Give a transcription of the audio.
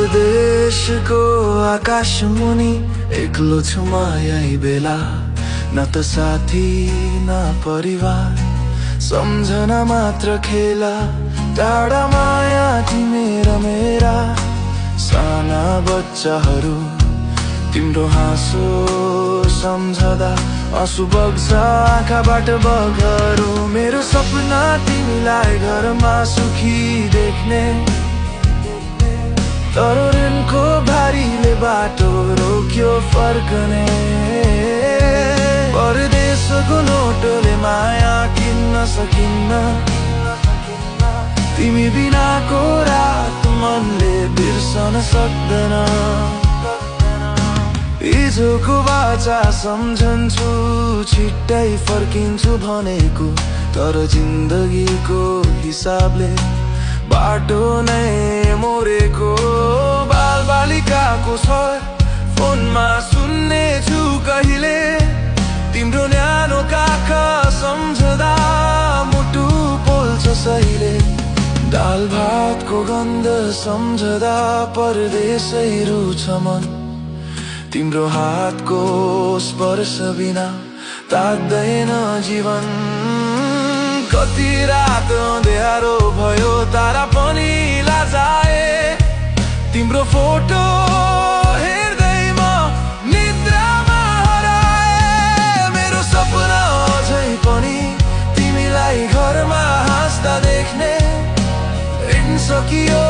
परदेशको आकाश मुनि एक्लो छु म यही बेला, न त साथी न परिवार, सम्झना मात्र खेला। टाढा माया तिमी र मेरा साना बच्चाहरू, तिम्रो हाँसो सम्झदा आँसु बग्छ आँखाबाट बगहरू। मेरो सपना तिमीलाई घरमा सुखी देख्ने, तर ऋणको भारीले बाटो रोक्यो फर्कने। परदेशको नोटोले माया किन्न सकिन्न, तिमी बिनाको रात मनले बिर्सन सक्दैन। हिजोको बाचा सम्झन्छु, छिट्टै फर्किन्छु भनेको, तर जिन्दगीको हिसाबले बाटो नै मोरेको। बालबालिकाको स्वर फोनमा सुन्ने छु कहिले, तिम्रो न्यानो काख सम्झदा मुटु पोल्छ सहिले। दाल भातको गन्ध सम्झदा परदेशै रुछ मन, तिम्रो हातको स्पर्श बिना तात्दैन जीवन। कति रात अँध्यारो भयो तारा पनि लाजाए, तिम्रो फोटो हेर्दै म निद्रामा हराए। मेरो सपना अझै पनि तिमीलाई घरमा हाँस्दा देख्ने, ऋण सकियो